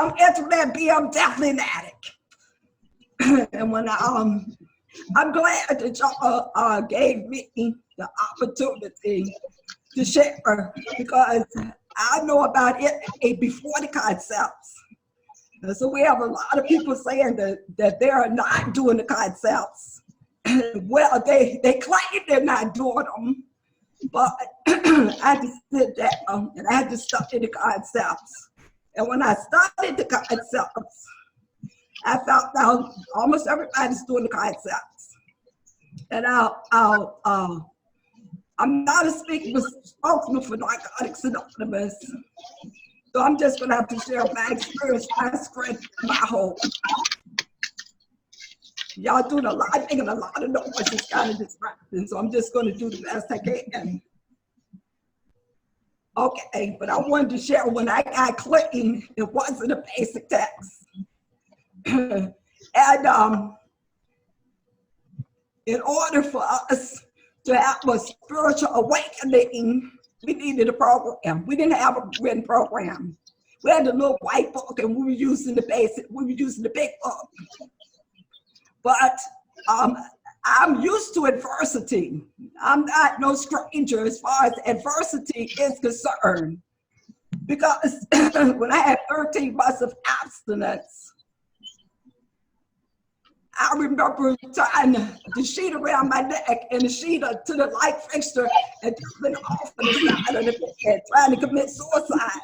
I'm Antoinette B, I'm definitely an addict. And when I'm glad that y'all gave me the opportunity to share, because I know about it before the concepts. And so we have a lot of people saying that they are not doing the concepts. Well, they claim they're not doing them, but I had to sit down and I had to study the concepts. And when I studied the concepts, I found out almost everybody's doing the concepts. And I'm not a spokesman for Narcotics Anonymous, so I'm just gonna have to share my experience, my strength, my hope. Y'all doing a lot, making a lot of noise, it's kind of distracting, so I'm just gonna do the best I can. Okay, but I wanted to share when I got clean, it wasn't a basic text. And in order for us to have a spiritual awakening, we needed a program. We didn't have a written program. We had a little white book and we were using the big book. But I'm used to adversity. I'm not no stranger as far as adversity is concerned. Because when I had 13 months of abstinence, I remember tying the sheet around my neck and the sheet to the light fixture and jumping off of the side of the bed, trying to commit suicide.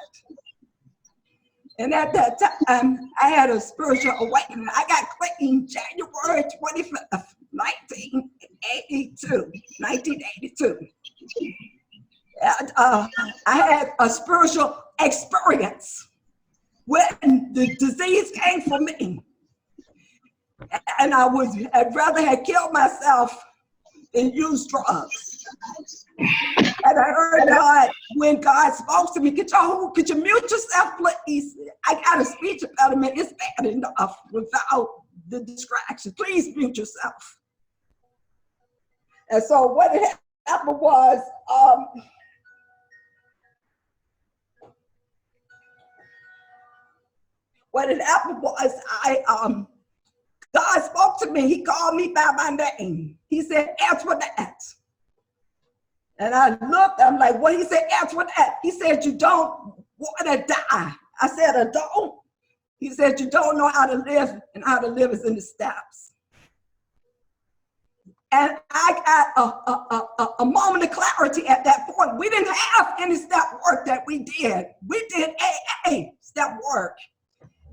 And at that time, I had a spiritual awakening. I got clean January 25th, 1982. And I had a spiritual experience when the disease came for me. And I'd rather have killed myself than use drugs. And I heard God, when God spoke to me, could you mute yourself, please? I got a speech impediment, it's bad enough without the distraction. Please mute yourself. And so what had happened was, God spoke to me, he called me by my name. He said, Antoinette. And I looked, I'm like, what? He said, Antoinette. He said, you don't want to die. I said, I don't. He said, you don't know how to live, and how to live is in the steps. And I got a moment of clarity at that point. We didn't have any step work that we did. We did AA step work.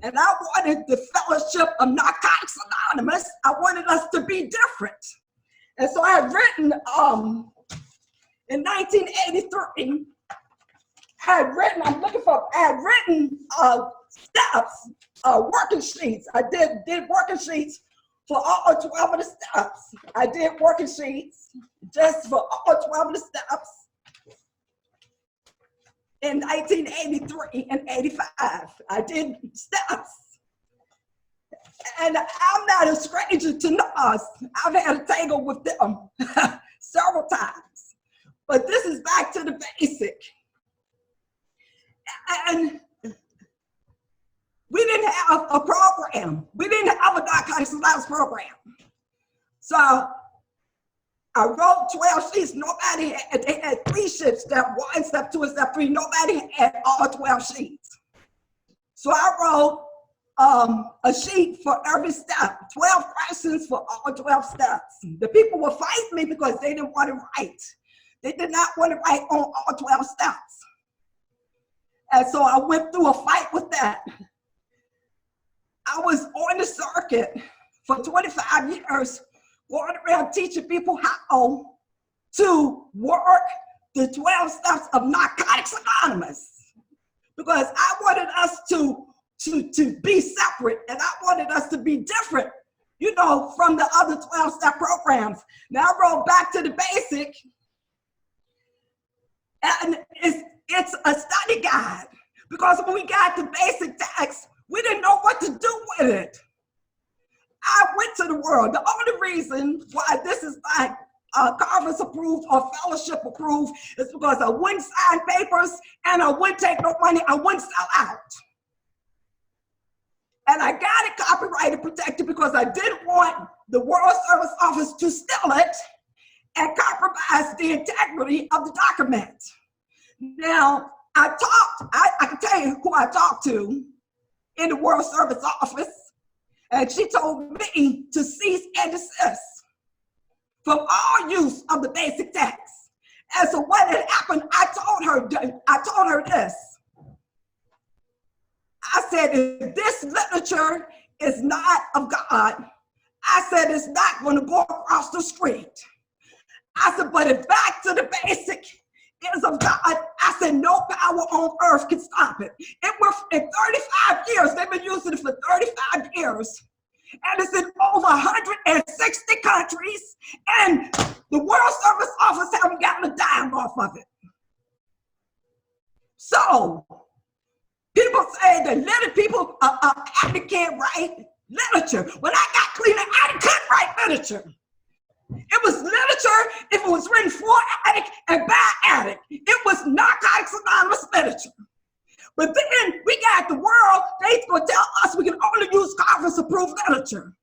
And I wanted the fellowship of Narcotics Anonymous. I wanted us to be different. And so I had written, in 1983, I had written steps, working sheets. I did working sheets for all 12 of the steps. I did working sheets just for all 12 of the steps in 1983 and 85. I did steps. And I'm not a stranger to NAS. I've had a tangle with them several times. But this is back to the basic. And we didn't have a program. We didn't have a Narcotics Anonymous program. So I wrote 12 sheets. Nobody had, they had 3 sheets, step 1, step 2, and step 3. Nobody had all 12 sheets. So I wrote a sheet for every step, 12 questions for all 12 steps. The people would fight me because they didn't want to write. They did not want to write on all 12 steps. And so I went through a fight with that. I was on the circuit for 25 years, going around teaching people how to work the 12 steps of Narcotics Anonymous. Because I wanted us to be separate, and I wanted us to be different, you know, from the other 12-step programs. Now I roll back to the basic, and it's a study guide, because when we got the basic text, we didn't know what to do with it. I went to the world. The only reason why this is like conference approved or fellowship approved is because I wouldn't sign papers and I wouldn't take no money. I wouldn't sell out. And I got it copyrighted protected because I didn't want the World Service Office to steal it and compromise the integrity of the document. Now, I can tell you who I talked to in the World Service Office, and she told me to cease and desist from all use of the basic text. And so what had happened, I told her this. I said, if this literature is not of God, I said, it's not going to go across the street. I said, but if back to the basic is of God, I said, no power on earth can stop it. It was in 35 years, they've been using it for 35 years. And it's in over 160 countries, and the World Service Office haven't gotten a dime off of it. So, people say that people can't write literature. When I got clean, I couldn't write literature. It was literature if it was written for addict and by addict. It was Narcotics Anonymous literature. But then we got the world, they're going to tell us we can only use conference-approved literature.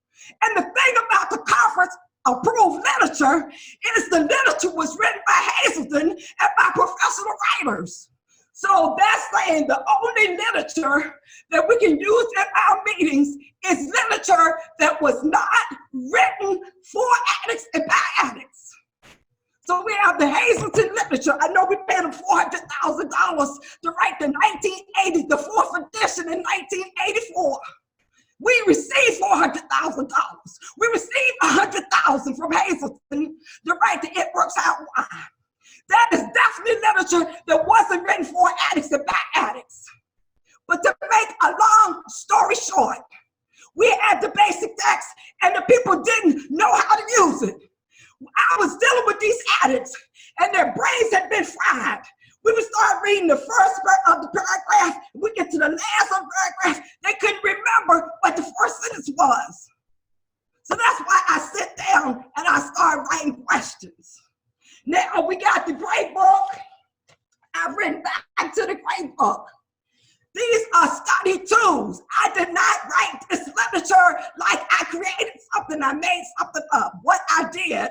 And the thing about the conference-approved literature is the literature was written by Hazelden and by professional writers. So that's saying the only literature that we can use in our meetings is literature that was not written for addicts and by addicts. So we have the Hazelden literature. I know we paid them $400,000 to write the 1980, the fourth edition in 1984. We received $400,000. We received $100,000 from Hazelden to write the It Works Out Why. That is definitely literature that wasn't written for addicts and by addicts. But to make a long story short, we had the basic text and the people didn't know how to use it. I was dealing with these addicts and their brains had been fried. We would start reading the first part of the paragraph, we get to the last of the paragraph, they couldn't remember what the first sentence was. So that's why I sit down and I start writing questions. Now we got the great book. I've written back to the great book. These are study tools. I did not write this literature like I created something, I made something up. What I did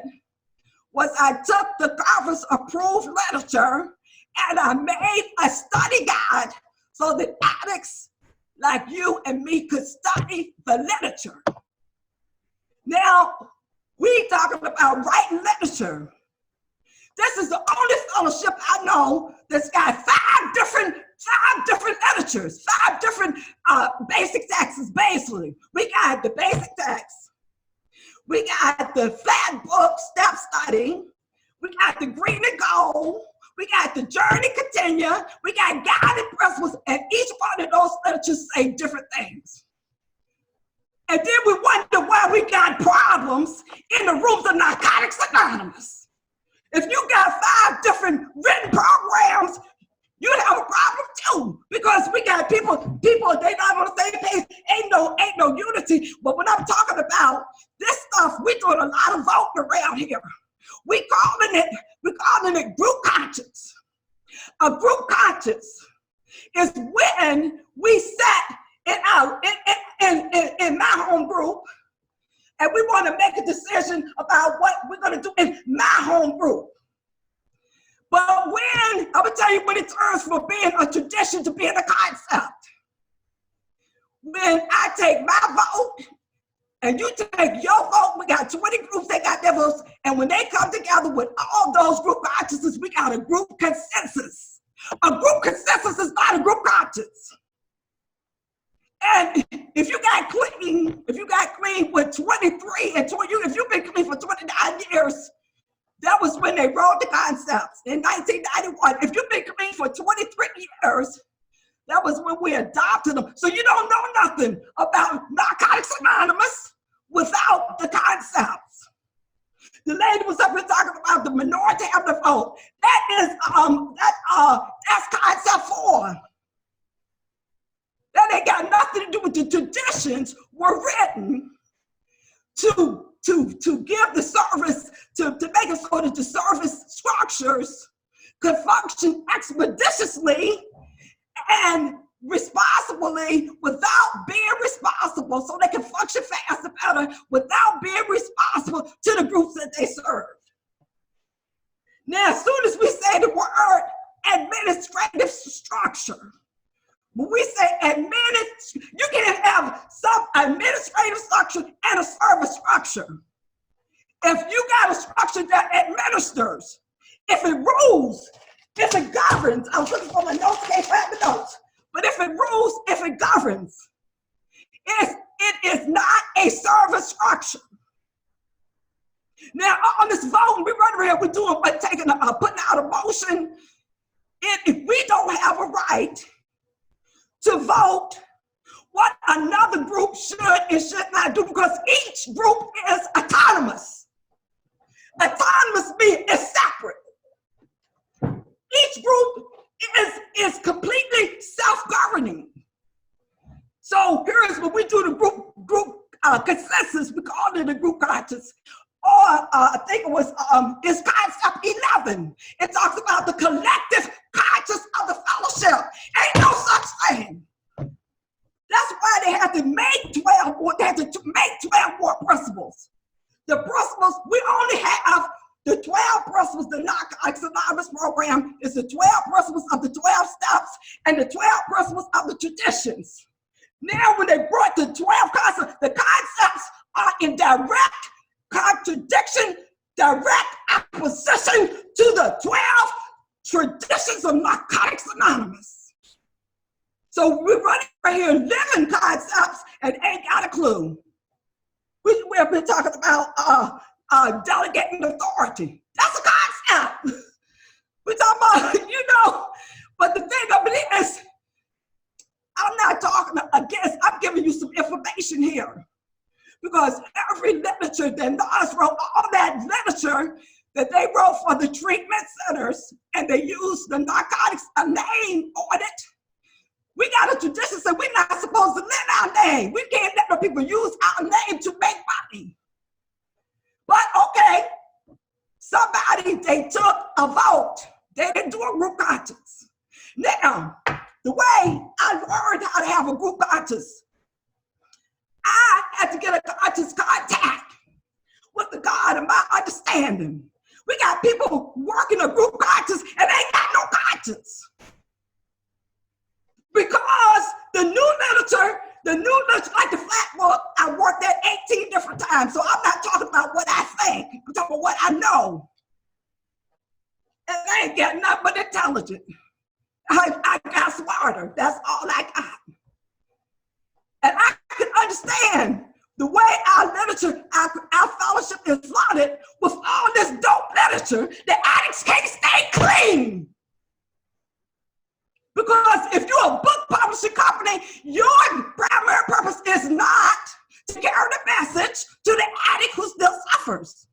was I took the conference approved literature and I made a study guide so that addicts like you and me could study the literature. Now, we talking about writing literature. This is the only fellowship I know that's got five different literatures, five different basic texts, basically. We got the basic text. We got the flat book, step study. We got the green and gold. We got the journey continue. We got guided principles, and each one of those literatures say different things. And then we wonder why we got problems in the rooms of Narcotics Anonymous. If you got five different written programs, you'd have a problem too, because we got people, they not on the same page, ain't no unity. But when I'm talking about this stuff, we doing a lot of voting around here. We calling it group conscience. A group conscience is when we sat in my home group and we want to make a decision about what we're going to do in my home group. But when, I'm going to tell you when it turns from being a tradition to being a concept. When I take my vote and you take your vote, we got 20 groups, they got their votes, and when they come together with all those group consciences, we got a group consensus. A group consensus is not a group conscience. And if you got clean with 23 and 20, if you've been clean for 29 years, that was when they wrote the concepts in 1991. If you've been clean for 23 years, that was when we adopted them. So you don't know nothing about Narcotics Anonymous without the concepts. The lady was up here talking about the minority of the vote. That's concept 4. That ain't got nothing to do with the traditions were written to give the service, to make it so that the service structures could function expeditiously and responsibly without being responsible responsible so they can function faster, better, without being responsible to the groups that they serve. Now, as soon as we say the word administrative structure, when we say you can have some administrative structure and a service structure. If you got a structure that administers, if it rules, if it governs, I was looking for my notes, can't find the notes, but if it rules, if it governs, it is not a service structure. Now, on this vote, we run around, we're doing, putting out a motion. If we don't have a right to vote what another group should and should not do, because each group is autonomous. Autonomous means it's separate. Each group is completely self-governing. So here's what we do: the group consensus. We call it a group conscience, or I think it was it's concept 11. It talks about the collective conscience of the fellowship. Ain't no such thing. That's why they had to make 12. They had to make 12 more principles. The principles, we only have the 12 principles. The Narcotics Anonymous program is the 12 principles of the 12 steps and the 12 principles of the traditions. Now, when they brought the 12 concepts, the concepts are in direct contradiction, direct opposition to the 12 traditions of Narcotics Anonymous. So we're running right here living concepts and ain't got a clue. We've been talking about delegating authority. That's a concept. We're talking about, but the thing of it is, I'm not talking against, I'm giving you some information here. Because every literature that NAS wrote, all that literature that they wrote for the treatment centers, and they used the narcotics, a name on it. We got a tradition that we're not supposed to let our name. We can't let the people use our name to make money. But okay, somebody, they took a vote. They didn't do a group conscience. Now, the way I learned how to have a group conscience, I had to get a conscious contact with the God of my understanding. We got people working a group conscience and they ain't got no conscience. Because the new literature, like the flat book, I worked at 18 different times. So I'm not talking about what I think, I'm talking about what I know. And I ain't got nothing but intelligent. I got smarter, that's all I got. And I can understand the way our literature, our fellowship is flooded with all this dope literature that addicts can't stay clean. Because if you're a book publishing company, your primary purpose is not to carry the message to the addict who still suffers.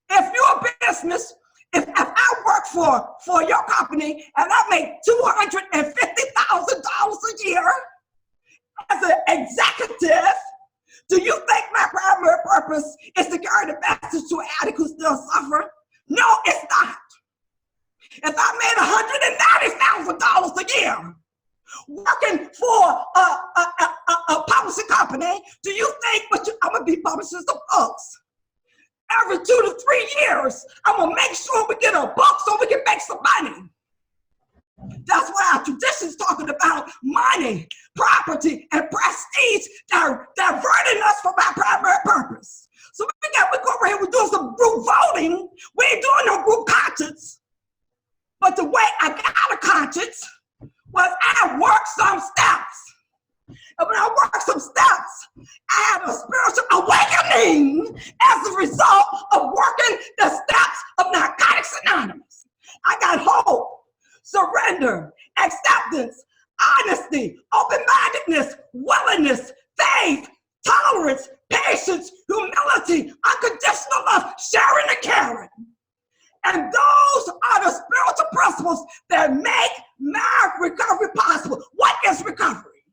If you're a business, if I work for your company and I make $250,000 a year as an executive, do you think my primary purpose is to carry the message to an addict who still suffers? No, it's not. If I made $190,000 a year working for a publishing company, do you think I'm gonna be publishing some books? Every 2 to 3 years, I'm gonna make sure we get a book so we can make some money. That's why our tradition's talking about money, property, and prestige diverting us from our primary purpose. So we go over here, we're doing some group voting. We ain't doing no group conscience. But the way I got a conscience was I worked some steps. And when I worked some steps, I had a spiritual awakening as a result of working the steps of Narcotics Anonymous. I got hope, surrender, acceptance, honesty, open-mindedness, willingness, faith, tolerance, patience, humility, unconditional love, sharing and caring. And those are the spiritual principles that make my recovery possible. What is recovery?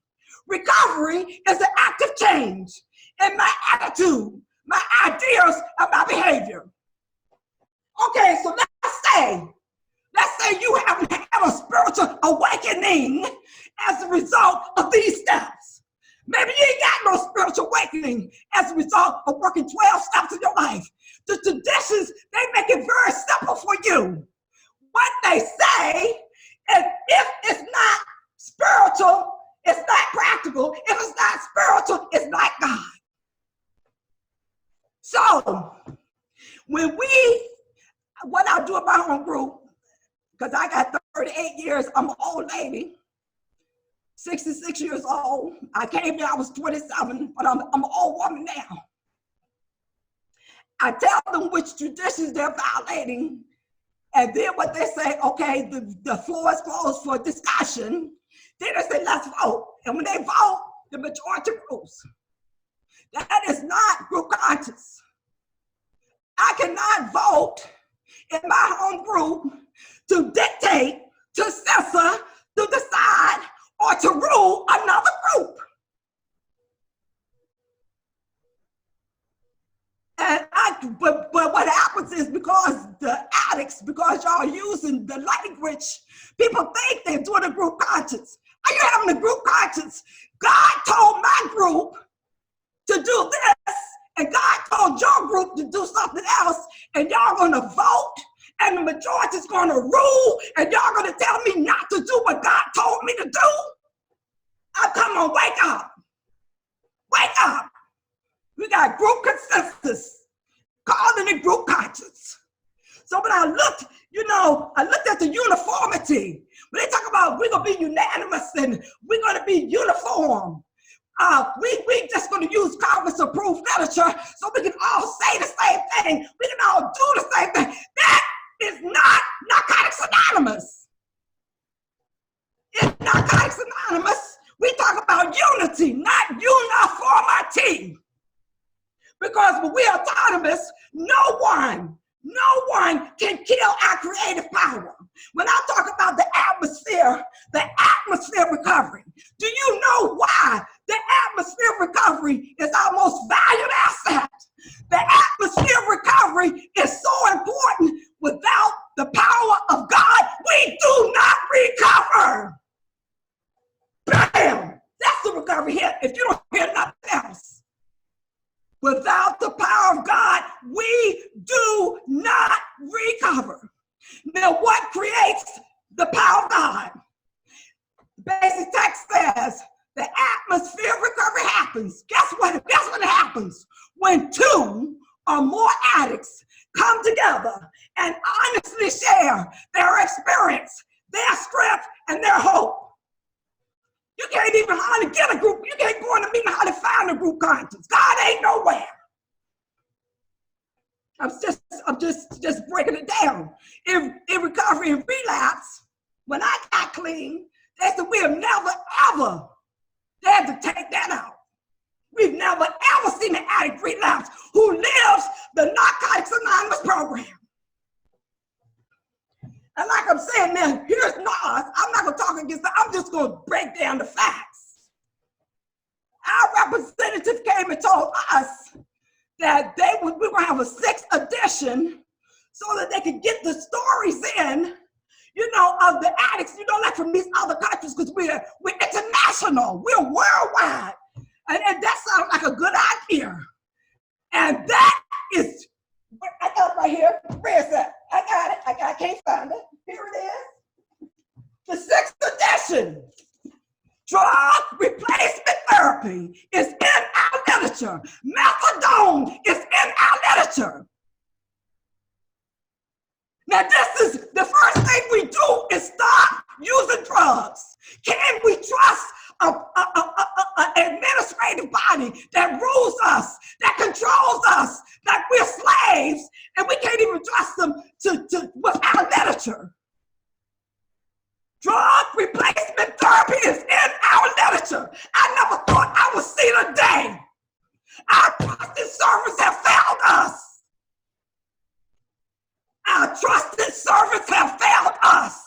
Recovery is an active change in my attitude, my ideas, and my behavior. Okay, so let's say you haven't had a spiritual awakening as a result of these steps. Maybe you ain't got no spiritual awakening as a result of working 12 steps in your life. The traditions, they make it very simple for you. What they say is if it's not spiritual, it's not practical. If it's not spiritual, it's not God. So what I do in my home group, because I got 38 years, I'm an old lady, 66 years old. I came here, I was 27, but I'm an old woman now. I tell them which traditions they're violating, and then what they say, okay, the floor is closed for discussion. Then they say, let's vote. And when they vote, the majority rules. That is not group conscience. I cannot vote in my home group to dictate, to censor, to decide, or to rule another group. But what happens is because the addicts, because y'all using the language, people think they're doing a group conscience. Are you having a group conscience? God told my group to do this, and God told your group to do something else, and y'all gonna vote, and the majority's gonna rule, and y'all gonna tell me not to do what God told me to do? Oh, come on, wake up. Wake up. We got group consensus, calling it group conscience. So when I looked, I looked at the uniformity. When they talk about we're gonna be unanimous and we're gonna be uniform, we just gonna use Congress approved literature so we can all say the same thing. We can all do the same thing. That is not Narcotics Anonymous. In Narcotics Anonymous, we talk about unity, not uniformity. Because when we are autonomous, no one can kill our creative power. When I talk about the atmosphere recovery, do you know why the atmosphere recovery is our most valued asset? The atmosphere recovery is so important. Without the power of God, we do not recover. Bam! That's the recovery hit if you don't hear nothing else. Without the power of God, we do not recover. Now, what creates the power of God? The basic text says the atmosphere of recovery happens. Guess what happens? When two or more addicts come together and honestly share their experience, their strength, and their hope. You can't even hardly get a group. You can't go in a meeting hardly find a group conscience. God ain't nowhere. I'm just breaking it down. In recovery and relapse, when I got clean, they said we have never ever, they had to take that out. We've never ever seen an addict relapse who lives the Narcotics Anonymous program. And like I'm saying now, here's Nas. I'm not gonna talk against that. I'm just gonna break down the facts. Our representative came and told us that we were gonna have a 6th edition so that they could get the stories in, of the addicts, like from these other countries, because we're international, we're worldwide. And that sounds like a good idea. And that is, I got it right here. Where is that? I got it. I can't find it. Here it is. The 6th edition. Drug replacement therapy is in our literature. Methadone is in our literature. Now, this is the first thing we do is stop using drugs. Can we trust an administrative body that rules us, that controls us, that we're slaves, and we can't even trust them with our literature? Drug replacement therapy is in our literature. I never thought I would see the day. Our trusted servants have failed us. Our trusted servants have failed us.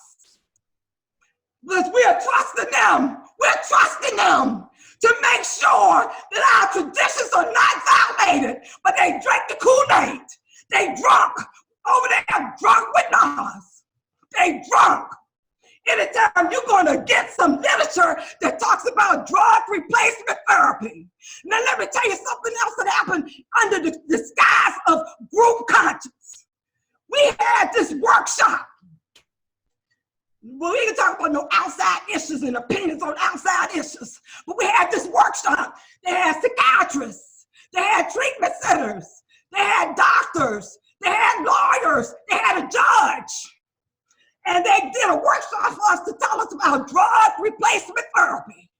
Because we are trusting them. We're trusting them to make sure that our traditions are not violated, but they drink the Kool-Aid. They drunk over there, drunk with us. They drunk. Anytime you're going to get some literature that talks about drug replacement therapy. Now, let me tell you something else that happened under the disguise of group conscience. We had this workshop. Well, we can talk about no outside issues and opinions on outside issues, but we had this workshop. They had psychiatrists, they had treatment centers, they had doctors, they had lawyers, they had a judge. And they did a workshop for us to tell us about drug replacement therapy.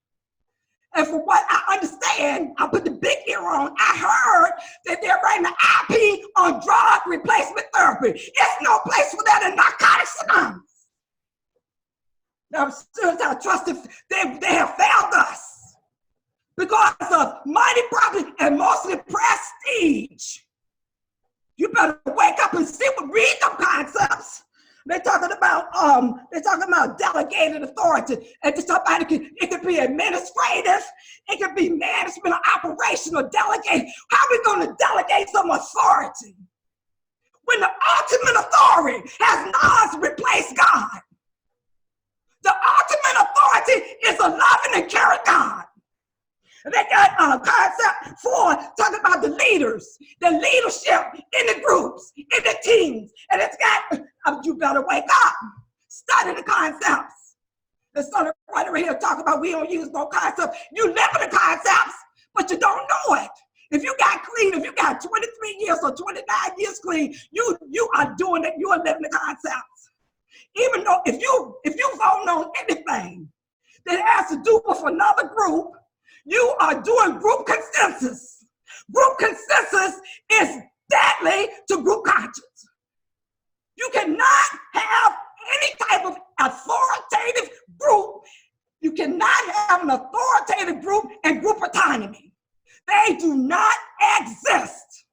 And from what I understand, I put the big ear on, I heard that they're writing an IP on drug replacement therapy. It's no place for that in Narcotics Anonymous. Now, I'm still trusted, they have failed us because of money, profit, and mostly prestige. You better wake up and read them concepts. They're talking about delegated authority, and to somebody it could be administrative, it could be management or operational delegate. How are we going to delegate some authority when the ultimate authority has not replaced God? The ultimate authority is a loving and caring God. And they got a concept for talking about the leaders, the leadership in the groups, in the teams. And it's got, you better wake up, study the concepts. There's something right over here talking about we don't use no concepts. You live in the concepts, but you don't know it. If you got clean, if you got 23 years or 29 years clean, you are doing it, you are living the concepts. Even though if you vote on anything that has to do with another group, you are doing group consensus. Group consensus is deadly to group conscience. You cannot have any type of authoritative group. You cannot have an authoritative group and group autonomy. They do not exist.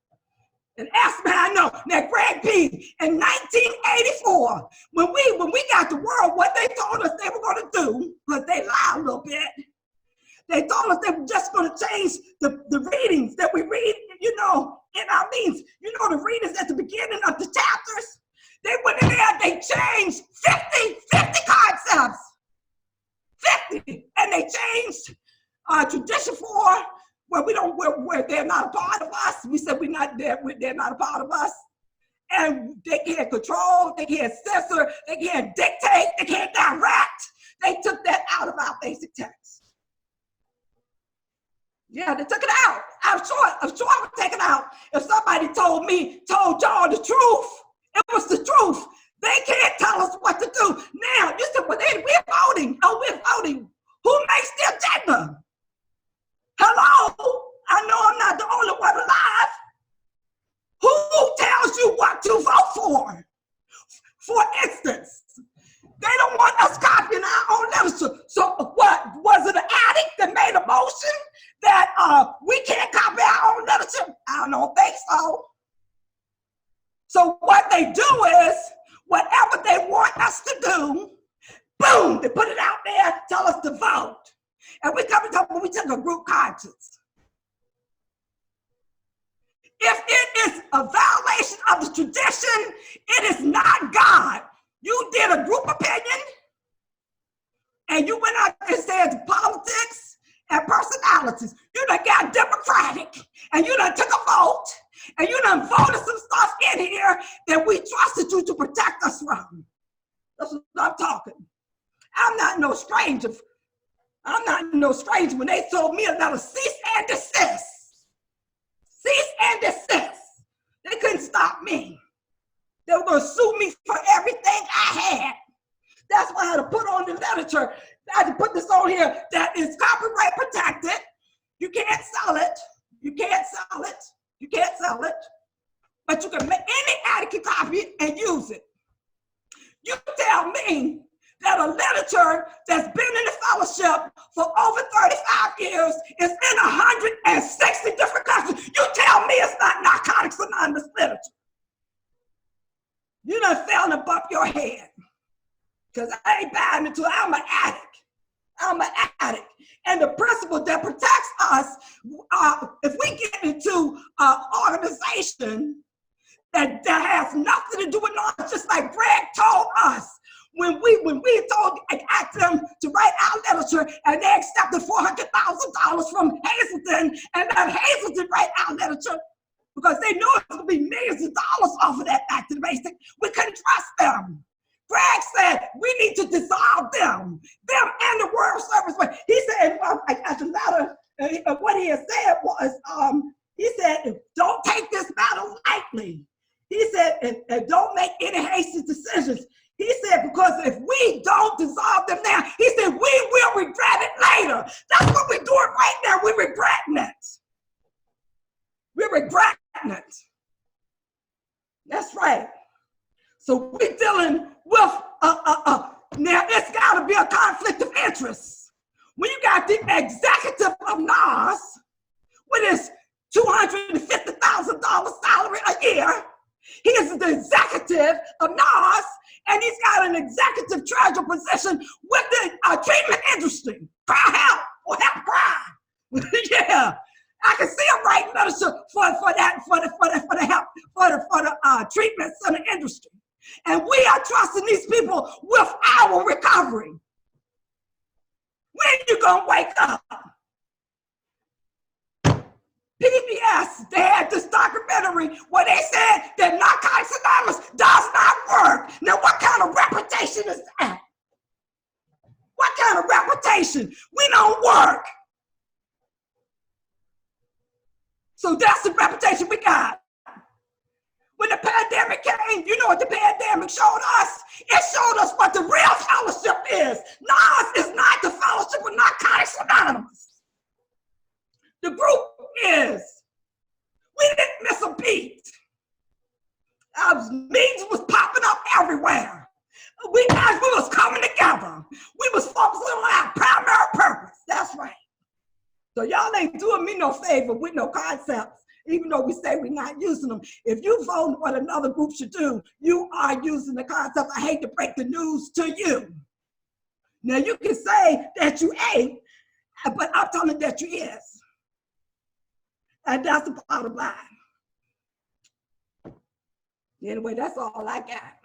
And ask me, I know. Now, Greg P., in 1984, when we got the world, what they told us they were going to do, because they lied a little bit, they told us they were just going to change the readings that we read, in our means. The readings at the beginning of the chapters. They went in there, they changed 50 concepts. 50. And they changed tradition 4, where they're not a part of us. We said they're not a part of us. And they can't control, they can't censor, they can't dictate, they can't direct. They took that out of our basic text. Yeah, they took it out. I'm sure I would take it out. If somebody told y'all the truth, it was the truth. They can't tell us what to do. Now, you said, well, we're voting. Oh, we're voting. Who makes the agenda? Hello? I know I'm not the only one alive. Who tells you what to vote for? For instance, they don't want us copying our own literature. So what, was it an addict that made a motion that we can't copy our own literature? I don't think so. So what they do is, whatever they want us to do, boom, they put it out there, tell us to vote. And we come and talk about we took a group conscience. If it is a violation of the tradition, it is not God. You did a group opinion, and you went out and said politics and personalities. You done got democratic, and you done took a vote, and you done voted some stuff in here that we trusted you to protect us from. That's what I'm talking. I'm not no stranger. I'm not no stranger when they told me about a cease and desist. Cease and desist. They couldn't stop me. They were going to sue me for everything I had. That's why I had to put on the literature. I had to put this on here that is copyright protected. You can't sell it. You can't sell it. You can't sell it. But you can make any addict can copy it and use it. You tell me that a literature that's been in the fellowship for over 35 years is in 160 different countries. You tell me it's not Narcotics Anonymous literature. You done fell and bump your head. Because I ain't buying into it. I'm an addict. I'm an addict. And the principle that protects us, if we get into an organization that has nothing to do with knowledge, just like Greg told us, when we told asked them to write our literature, and they accepted $400,000 from Hazelton, and let Hazelton write our literature because they knew it was going to be millions of dollars off of that back to the basic. We couldn't trust them. Greg said we need to dissolve them and the World Service. But he said, at the matter, what he had said was, he said, don't take this battle lightly. He said, and don't make any hasty decisions. He said, because if we don't dissolve them now, he said, we will regret it later. That's what we're doing right now. We're regretting it. We're regretting it. That's right. So we're dealing with, now it's got to be a conflict of interest. When you got the executive of NAS with his $250,000 salary a year, he is the executive of NAS, and he's got an executive treasurer position with the treatment industry. Cry help or help cry. Yeah, I can see him writing literature for the help for the treatment center industry, and we are trusting these people with our recovery. When you gonna wake up? PBS, they had this documentary where they said that Narcotics Anonymous does not work. Now, what kind of reputation is that? What kind of reputation? We don't work. So that's the reputation we got. When the pandemic came, you know what the pandemic showed us? It showed us what the real fellowship is. NAS is not the fellowship with Narcotics Anonymous. The group is. We didn't miss a beat. Our meetings was popping up everywhere. We was coming together. We was focusing on our primary purpose. That's right. So y'all ain't doing me no favor with no concepts, even though we say we're not using them. If you vote what another group should do, you are using the concept. I hate to break the news to you. Now you can say that you ain't, but I'm telling you that you is. And that's the bottom line. Anyway, that's all I got.